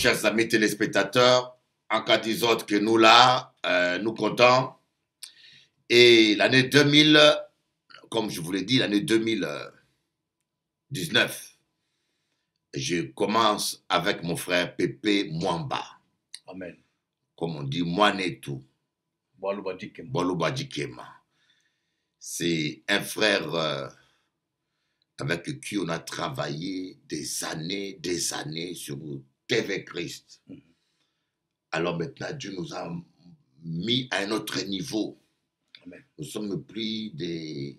chers amis téléspectateurs, en cas d'autres que nous là, nous comptons. Et l'année 2000, comme je vous l'ai dit, l'année 2019, je commence avec mon frère Pépé Mwamba. Amen. Comme on dit, Mwanetu. Walubadikema. Walubadikema. C'est un frère avec qui on a travaillé des années sur TV Christ. Alors maintenant, Dieu nous a mis à un autre niveau. Amen. Nous sommes plus des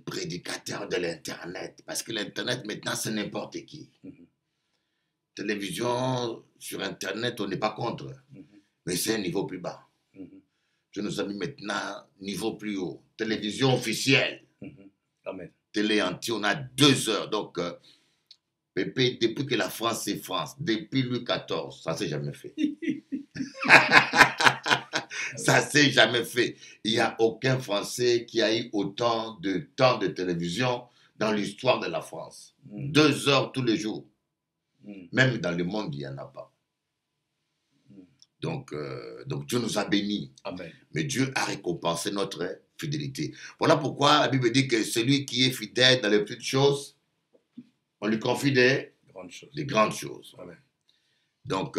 prédicateurs de l'Internet. Parce que l'Internet, maintenant, c'est n'importe qui. Télévision, sur Internet, on n'est pas contre. Mais c'est un niveau plus bas. Dieu nous a mis maintenant niveau plus haut. Télévision officielle. Amen. Télé entière, on a 2 heures. Donc, Pépé, depuis que la France c'est France, depuis Louis XIV, ça ne s'est jamais fait. Ça ne s'est jamais fait. Il n'y a aucun Français qui a eu autant de temps de télévision dans l'histoire de la France. 2 heures tous les jours. Même dans le monde, il n'y en a pas. Donc Dieu nous a bénis. Amen. Mais Dieu a récompensé notre fidélité. Voilà pourquoi la Bible dit que celui qui est fidèle dans les petites choses, on lui confie des grandes choses. Amen. Donc,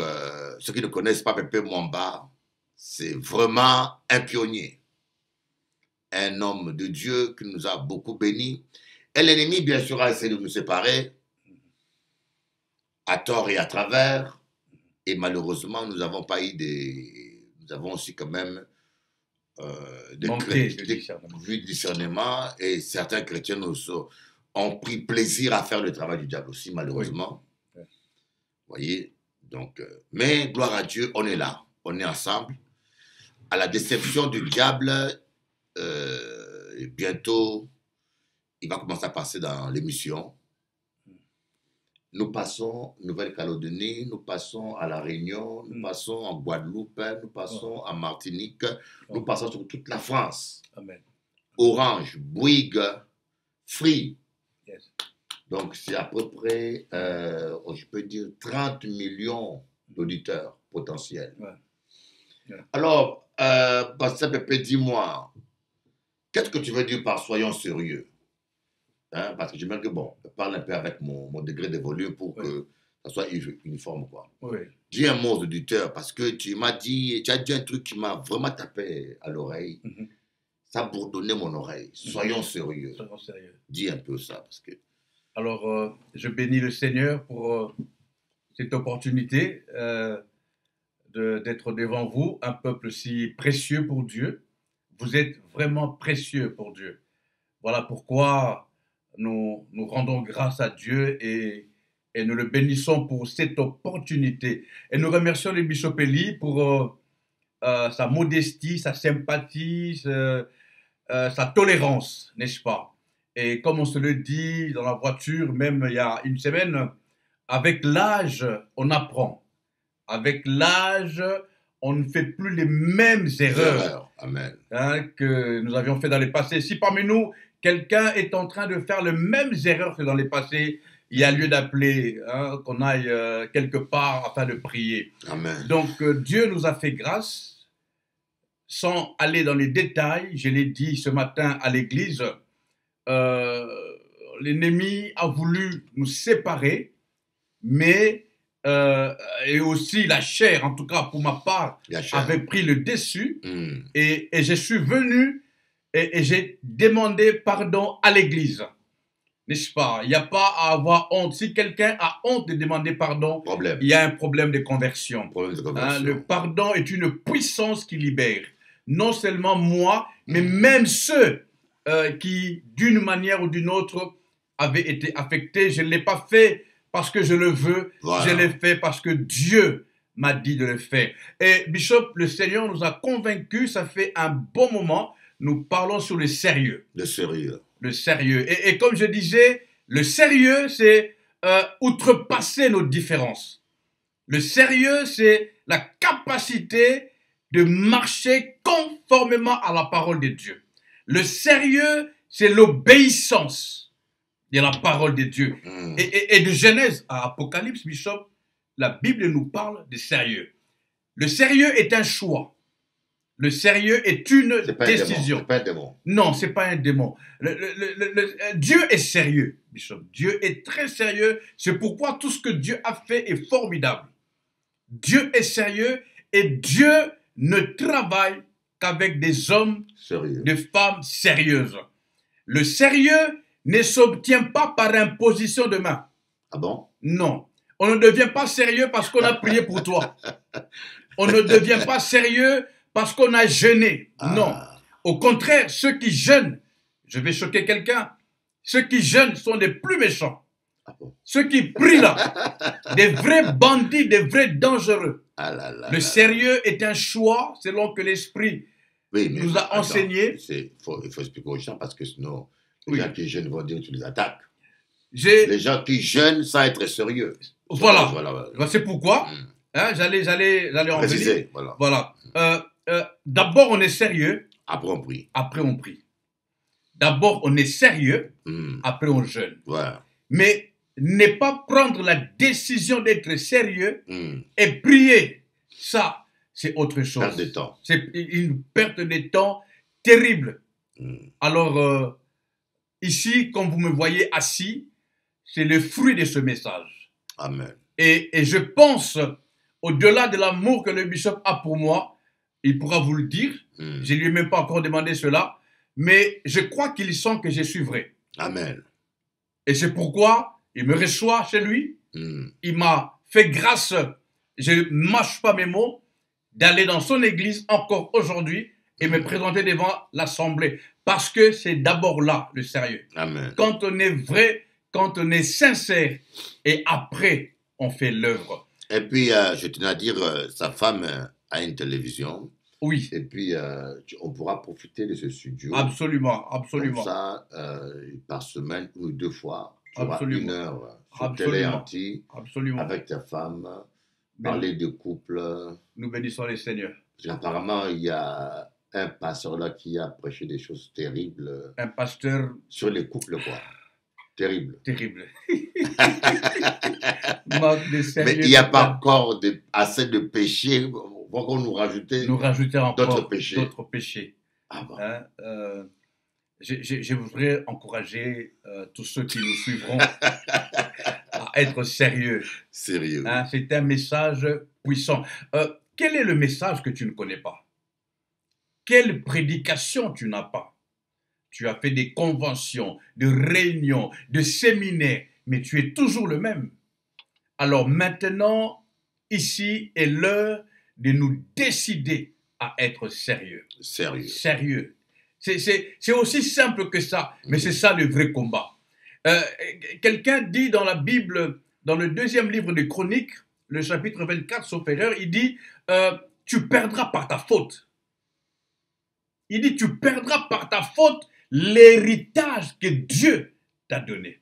ceux qui ne connaissent pas Pépé Mwamba, c'est vraiment un pionnier. Un homme de Dieu qui nous a beaucoup bénis. Et l'ennemi, bien sûr, a essayé de nous séparer, à tort et à travers. Et malheureusement, nous n'avons pas eu nous avons aussi quand même du discernement. Et certains chrétiens ont pris plaisir à faire le travail du diable aussi, malheureusement. Oui. Vous voyez? Donc, mais gloire à Dieu, on est là. On est ensemble. À la déception du diable, bientôt, il va commencer à passer dans l'émission. Nous passons en Nouvelle-Calédonie, nous passons à La Réunion, nous passons en Guadeloupe, nous passons en Martinique, nous passons sur toute la France. Amen. Orange, Bouygues, Free. Yes. Donc c'est à peu près, je peux dire, 30 millions d'auditeurs potentiels. Ouais. Yeah. Alors, Pasteur Pépé, dis-moi, qu'est-ce que tu veux dire par soyons sérieux? Hein, parce que j'aimerais que, bon, je parle un peu avec mon degré de volume pour que ça soit uniforme, quoi. Oui. Dis un mot aux auditeurs, parce que tu as dit un truc qui m'a vraiment tapé à l'oreille. Ça a bourdonné mon oreille. Soyons sérieux. Soyons sérieux. Dis un peu ça, parce que... Alors, je bénis le Seigneur pour cette opportunité d'être devant vous, un peuple si précieux pour Dieu. Vous êtes vraiment précieux pour Dieu. Voilà pourquoi nous rendons grâce à Dieu et nous le bénissons pour cette opportunité. Et nous remercions le Bishop Eli pour sa modestie, sa sympathie, sa tolérance, n'est-ce pas? Et comme on se le dit dans la voiture, même il y a une semaine, avec l'âge, on apprend. Avec l'âge, on ne fait plus les mêmes erreurs Amen. Que nous avions fait dans le passé. Si parmi nous, quelqu'un est en train de faire les mêmes erreurs que dans le passé, il y a lieu d'appeler, qu'on aille quelque part afin de prier. Amen. Donc, Dieu nous a fait grâce, sans aller dans les détails. Je l'ai dit ce matin à l'église, l'ennemi a voulu nous séparer, mais et aussi la chair, en tout cas pour ma part, avait pris le dessus. Et je suis venu et j'ai demandé pardon à l'église. N'est-ce pas? Il n'y a pas à avoir honte. Si quelqu'un a honte de demander pardon, il y a un problème de conversion. Le pardon est une puissance qui libère. Non seulement moi, mais même ceux qui, d'une manière ou d'une autre, avaient été affectés. Je ne l'ai pas fait parce que je le veux. Voilà. Je l'ai fait parce que Dieu m'a dit de le faire. Et Bishop, le Seigneur nous a convaincus, ça fait un bon moment, nous parlons sur le sérieux. Le sérieux. Le sérieux. Et comme je disais, le sérieux, c'est outrepasser nos différences. Le sérieux, c'est la capacité de marcher conformément à la parole de Dieu. Le sérieux, c'est l'obéissance de la parole de Dieu. Et de Genèse à Apocalypse, Bishop, la Bible nous parle de sérieux. Le sérieux est un choix. Le sérieux est une décision. C'est pas un démon. Non, c'est pas un démon. Dieu est sérieux, Bishop. Dieu est très sérieux. C'est pourquoi tout ce que Dieu a fait est formidable. Dieu est sérieux et Dieu ne travaille qu'avec des hommes, des femmes sérieuses. Le sérieux ne s'obtient pas par imposition de main. Ah bon? Non. On ne devient pas sérieux parce qu'on a prié pour toi. On ne devient pas sérieux parce qu'on a jeûné. Non. Au contraire, ceux qui jeûnent, je vais choquer quelqu'un, ceux qui jeûnent sont les plus méchants. Ah bon? Ceux qui prient là, des vrais bandits, des vrais dangereux. Le sérieux est un choix selon que l'Esprit nous a enseigné. Il faut expliquer aux gens parce que sinon, les gens qui jeûnent vont dire que tu les attaques. Les gens qui jeûnent sans être sérieux. Voilà. C'est pourquoi j'allais en venir. Voilà. D'abord, on est sérieux. Après, on prie. D'abord, on est sérieux. Après, on jeûne. Voilà. Mais ne pas prendre la décision d'être sérieux et prier, ça, c'est autre chose. Perte de temps. C'est une perte de temps terrible. Alors, ici, comme vous me voyez assis, c'est le fruit de ce message. Amen. Et je pense, au-delà de l'amour que le bishop a pour moi, il pourra vous le dire. Je ne lui ai même pas encore demandé cela. Mais je crois qu'il sent que je suis vrai. Amen. Et c'est pourquoi il me reçoit chez lui. Il m'a fait grâce, je ne mâche pas mes mots, d'aller dans son église encore aujourd'hui et me présenter devant l'assemblée. Parce que c'est d'abord là le sérieux. Amen. Quand on est vrai, quand on est sincère, et après, on fait l'œuvre. Et puis, je tenais à dire, sa femme a une télévision. Oui. Et puis, on pourra profiter de ce studio. Absolument. Comme ça, par semaine, 1 ou 2 fois, tu auras 1 heure sur télé anti, avec ta femme, parler de couple. Nous bénissons les seigneurs. Parce qu'apparemment, il y a un pasteur là qui a prêché des choses terribles. Un pasteur. Sur les couples, quoi. Terrible. Mais il n'y a pas encore assez de péchés pour qu'on nous rajoute encore d'autres péchés. Ah bon. Je voudrais encourager tous ceux qui nous suivront à être sérieux. Sérieux. C'est un message puissant. Quel est le message que tu ne connais pas? Quelle prédication tu n'as pas? Tu as fait des conventions, de réunions, de séminaires, mais tu es toujours le même. Alors maintenant, ici est l'heure de nous décider à être sérieux. Sérieux. C'est aussi simple que ça, mais c'est ça le vrai combat. Quelqu'un dit dans la Bible, dans le 2e livre de Chroniques, le chapitre 24, sauf erreur, il dit tu perdras par ta faute. Il dit tu perdras par ta faute l'héritage que Dieu t'a donné.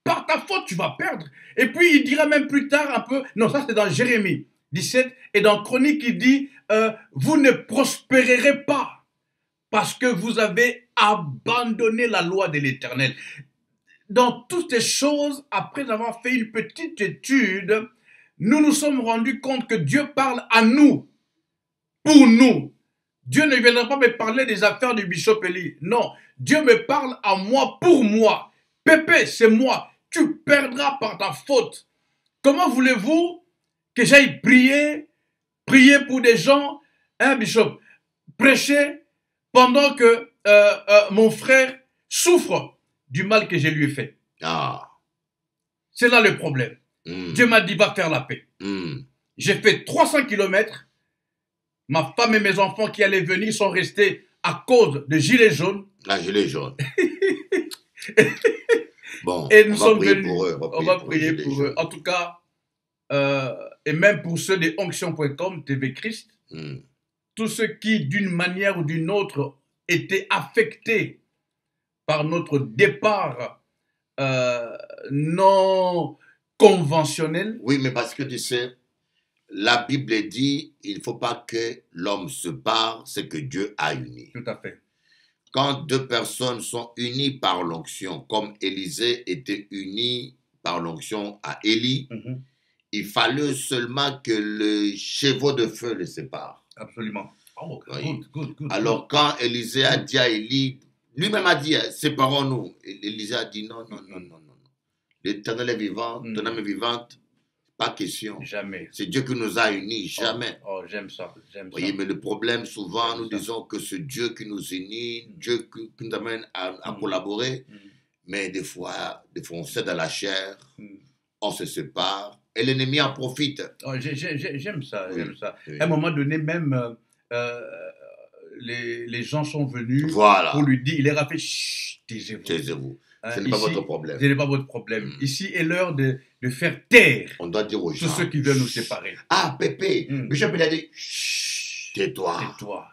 Par ta faute, tu vas perdre. Et puis, il dira même plus tard un peu, non, ça c'est dans Jérémie 17, et dans Chronique, il dit, vous ne prospérerez pas parce que vous avez abandonné la loi de l'Éternel. Dans toutes ces choses, après avoir fait une petite étude, nous nous sommes rendus compte que Dieu parle à nous, pour nous. Dieu ne viendra pas me parler des affaires du bishop Eli. Non, Dieu me parle à moi pour moi. Pépé, c'est moi. Tu perdras par ta faute. Comment voulez-vous que j'aille prier pour des gens, bishop, prêcher pendant que mon frère souffre du mal que je lui ai fait? C'est là le problème. Dieu m'a dit, va faire la paix. J'ai fait 300 kilomètres. Ma femme et mes enfants qui allaient venir sont restés à cause de gilets jaunes. Gilet jaune. Bon, et nous sommes venus. On va prier pour eux. En tout cas, et même pour ceux de onction.com, TV Christ, tous ceux qui, d'une manière ou d'une autre, étaient affectés par notre départ non conventionnel. Oui, mais parce que tu sais, la Bible dit, il ne faut pas que l'homme se barre, c'est que Dieu a uni. Tout à fait. Quand 2 personnes sont unies par l'onction, comme Élisée était uni par l'onction à Élie, Il fallait seulement que le chevaux de feu le sépare. Absolument. Oh, Oui. good. Alors, quand Élisée a dit à Élie, lui-même a dit, séparons-nous. Élisée a dit, non. L'Éternel est vivant, ton âme est vivante. Pas question. Jamais. C'est Dieu qui nous a unis, jamais. Oh, j'aime ça. Oui, mais le problème, souvent, nous disons que c'est Dieu qui nous unit, Dieu qui nous amène à collaborer. Mais des fois, on cède à la chair, on se sépare, et l'ennemi en profite. Oh, j'aime ça, Oui, j'aime ça. oui. À un moment donné, même, les gens sont venus Voilà. pour lui dire, il leur a fait, chut, taisez-vous. Taisez-vous. Hein, Ce n'est pas votre problème. Ce n'est pas votre problème. Ici est l'heure de faire taire On doit dire aux gens. tous ceux qui veulent nous séparer. Ah, Pépé, Bishop, il a dit, chut, tais-toi. Tais-toi.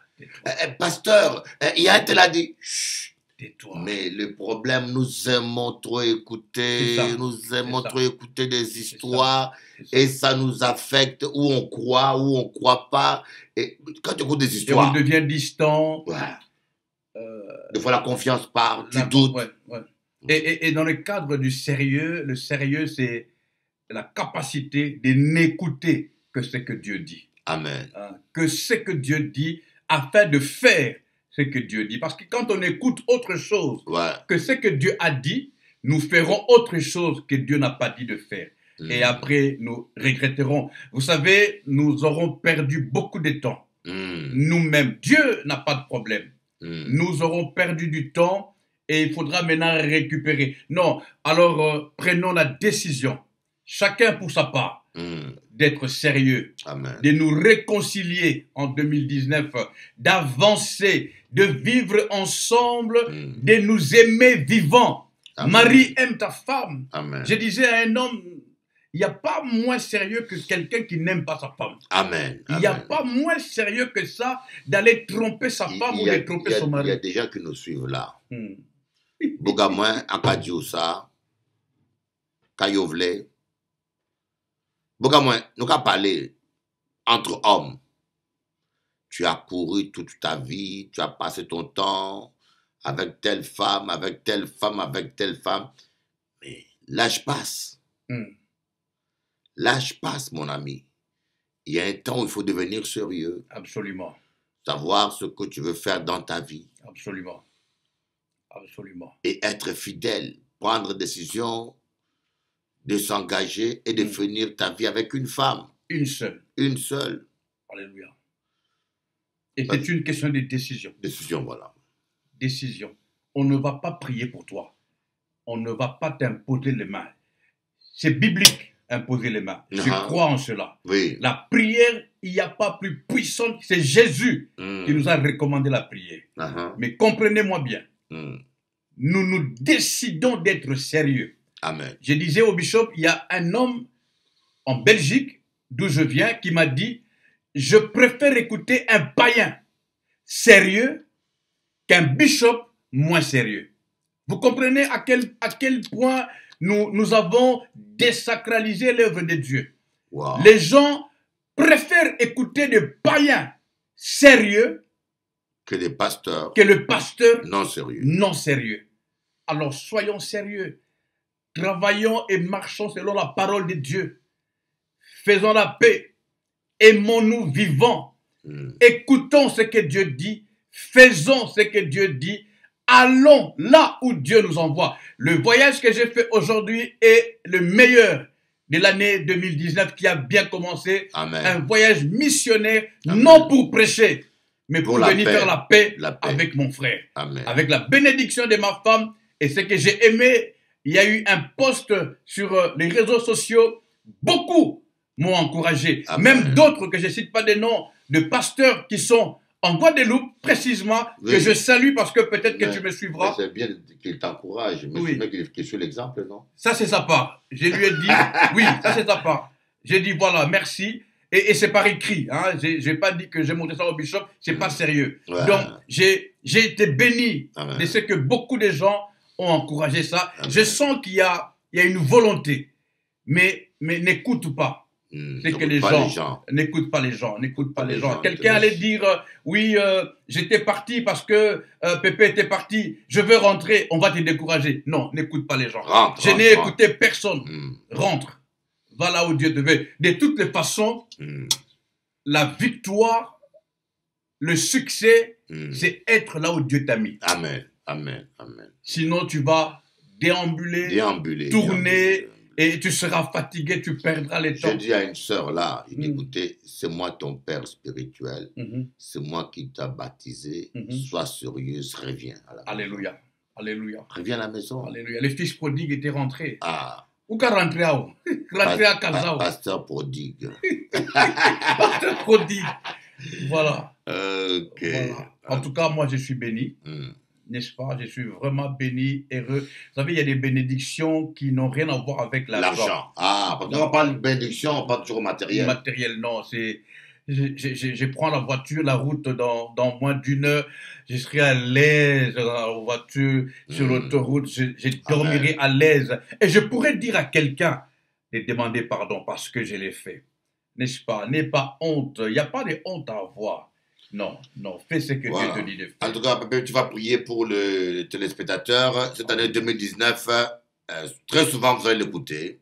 Pasteur, il y a un tel a dit, chut. Tais-toi. Mais le problème, nous aimons trop écouter, des histoires, et ça nous affecte, où on croit pas. Et quand tu écoutes des histoires, et on devient distant. Ouais. Des fois, la confiance part, tu doutes. Ouais. Et dans le cadre du sérieux, le sérieux, c'est la capacité de n'écouter que ce que Dieu dit. Amen. Que ce que Dieu dit, afin de faire ce que Dieu dit. Parce que quand on écoute autre chose que ce que Dieu a dit, nous ferons autre chose que Dieu n'a pas dit de faire. Et après, nous regretterons. Vous savez, nous aurons perdu beaucoup de temps. Nous-mêmes, Dieu n'a pas de problème. Nous aurons perdu du temps et il faudra maintenant récupérer. Non, alors prenons la décision, chacun pour sa part, d'être sérieux, Amen. De nous réconcilier en 2019, d'avancer, de vivre ensemble, de nous aimer vivants. Amen. Marie, aime ta femme. Amen. Je disais à un homme, il n'y a pas moins sérieux que quelqu'un qui n'aime pas sa femme. Amen. Il n'y a pas moins sérieux que ça d'aller tromper sa femme ou de tromper son mari. Il y a des gens qui nous suivent là. Bogamoin, Akadiosa, Kayovle. Bogamoin, nous avons parlé entre hommes. Tu as couru toute ta vie, tu as passé ton temps avec telle femme, avec telle femme, avec telle femme. Mais l'âge passe. L'âge passe, mon ami. Il y a un temps où il faut devenir sérieux. Absolument. Savoir ce que tu veux faire dans ta vie. Absolument. Et être fidèle. Prendre décision de s'engager et de finir ta vie avec une femme. Une seule. Une seule. Alléluia. Et c'est une question de décision. Décision, voilà. Décision. On ne va pas prier pour toi. On ne va pas t'imposer les mains. C'est biblique, imposer les mains. Je crois en cela. Oui. La prière, il n'y a pas plus puissante. C'est Jésus qui nous a recommandé la prière. Mais comprenez-moi bien. Nous décidons d'être sérieux. Amen. Je disais au bishop, il y a un homme en Belgique, d'où je viens, qui m'a dit, je préfère écouter un païen sérieux qu'un bishop moins sérieux. Vous comprenez à quel point nous avons désacralisé l'œuvre de Dieu. Wow. Les gens préfèrent écouter des païens sérieux que le pasteur non sérieux. Alors soyons sérieux. Travaillons et marchons selon la parole de Dieu. Faisons la paix. Aimons-nous vivants. Écoutons ce que Dieu dit. Faisons ce que Dieu dit. Allons là où Dieu nous envoie. Le voyage que j'ai fait aujourd'hui est le meilleur de l'année 2019 qui a bien commencé. Amen. Un voyage missionnaire, Amen. Non pour prêcher, mais pour venir faire la paix avec mon frère. Amen. Avec la bénédiction de ma femme. Et ce que j'ai aimé, il y a eu un post sur les réseaux sociaux. Beaucoup m'ont encouragé. Amen. Même d'autres que je ne cite pas des noms de pasteurs qui sont en Guadeloupe, précisément, que je salue parce que peut-être que tu me suivras. C'est bien qu'il t'encourage, mais c'est qu'il suit l'exemple, non? Ça, c'est sa part. Je lui ai dit, oui, ça, c'est sa part. J'ai dit, voilà, merci. Et c'est par écrit. Hein. Je n'ai pas dit que j'ai montré ça au bishop, c'est pas sérieux. Ouais. Donc, j'ai été béni Amen. de ce que beaucoup de gens ont encouragé ça. Amen. Je sens qu'il y a une volonté, mais n'écoute pas. C'est que les gens n'écoutent pas les gens, n'écoutent pas les gens. Quelqu'un allait dire, oui, j'étais parti parce que Pépé était parti, je veux rentrer, on va te décourager. Non, n'écoute pas les gens. Je n'ai écouté personne. Rentre. Va là où Dieu te veut. De toutes les façons, la victoire, le succès, c'est être là où Dieu t'a mis. Amen. Amen. Amen. Sinon, tu vas déambuler, tourner, et tu seras fatigué, tu perdras les temps. Je dis à une sœur là, il dit, écoutez, c'est moi ton père spirituel, c'est moi qui t'ai baptisé, sois sérieuse, reviens à la maison. Alléluia. Alléluia. Reviens à la maison. Alléluia. Les fils prodigues étaient rentrés. Ah. Où qu'à rentrer à où? Rentrer à Kazao. Pasteur prodigue. Pasteur prodigue. Voilà. Ok. Voilà. En tout cas, moi, je suis béni. N'est-ce pas? Je suis vraiment béni, heureux. Vous savez, il y a des bénédictions qui n'ont rien à voir avec l'argent. Ah, parce qu'on parle de bénédiction, on parle toujours matériel. Matériel, non. C'est... Je prends la voiture, la route dans moins d'une heure. Je serai à l'aise dans la voiture, sur l'autoroute. Je dormirai à l'aise. Et je pourrais dire à quelqu'un de demander pardon parce que je l'ai fait. N'est-ce pas? N'aie pas honte. Il n'y a pas de honte à avoir. Non, non. Fais ce que Dieu te dit de faire. En tout cas, tu vas prier pour le téléspectateur. Cette année 2019, très souvent, vous allez l'écouter.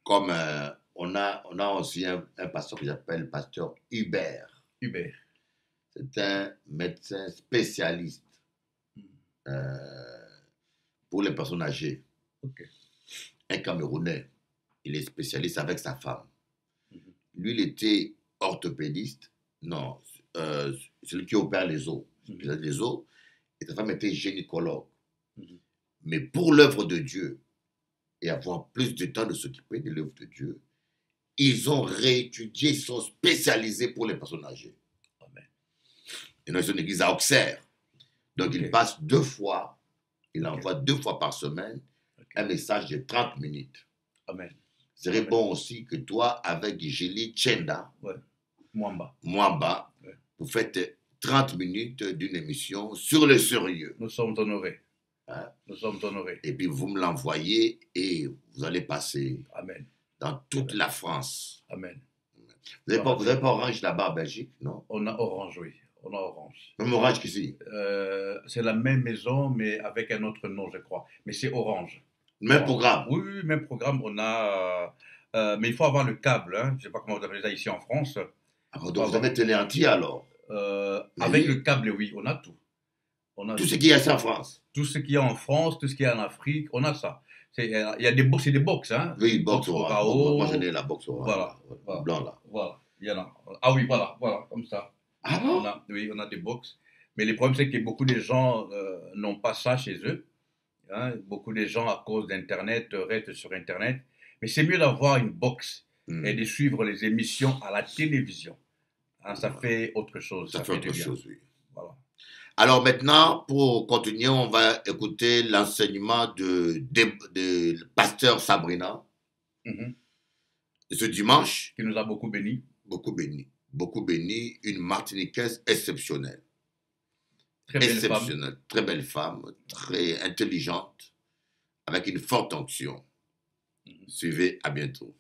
Comme... on a aussi un pasteur qui s'appelle pasteur Hubert. Hubert. C'est un médecin spécialiste pour les personnes âgées. Okay. Un Camerounais. Il est spécialiste avec sa femme. Lui, il était orthopédiste. Non, celui qui opère les os. Les os. Et sa femme était gynécologue. Mais pour l'œuvre de Dieu, et avoir plus de temps de s'occuper de l'œuvre de Dieu, ils ont réétudié, ils sont spécialisés pour les personnes âgées. Amen. Et nous sommes une église à Auxerre. Donc, il passe 2 fois, il envoie 2 fois par semaine un message de 30 minutes. Amen. C'est bon aussi que toi, avec Gélie Tchenda, Mwamba, vous faites 30 minutes d'une émission sur le sérieux. Nous sommes honorés. Nous sommes honorés. Et puis, vous me l'envoyez et vous allez passer. Amen. Dans toute la France. Amen. Vous n'avez pas Orange là-bas en Belgique, non? On a Orange, oui. On a Orange. Même Orange qu'ici? C'est la même maison, mais avec un autre nom, je crois. Mais c'est Orange. Même programme? Oui, même programme. On a... mais il faut avoir le câble. Hein. Je ne sais pas comment vous appelez ça ici en France. Donc vous avez Télé entier alors? Avec le câble, oui. On a tout. Tout ce qu'il y a ça en France? Tout ce qu'il y a en France, tout ce qu'il y a en Afrique, on a ça. Il y a des box, c'est des box, hein. Oui, box orange. Moi, j'en ai la box orange. Voilà. Blanc, là. Voilà. Il y en a. Ah oui, voilà, comme ça. Ah bon? On a des box. Mais le problème, c'est que beaucoup de gens n'ont pas ça chez eux. Hein. Beaucoup de gens, à cause d'Internet, restent sur Internet. Mais c'est mieux d'avoir une box et de suivre les émissions à la télévision. Hein, ça fait autre chose. Ça fait autre chose, oui. Voilà. Alors maintenant, pour continuer, on va écouter l'enseignement de pasteur Sabrina ce dimanche. Qui nous a beaucoup bénis. Beaucoup béni. Beaucoup béni. Une Martiniquaise exceptionnelle. Très belle femme. Très belle femme, très intelligente, avec une forte onction. Suivez, à bientôt.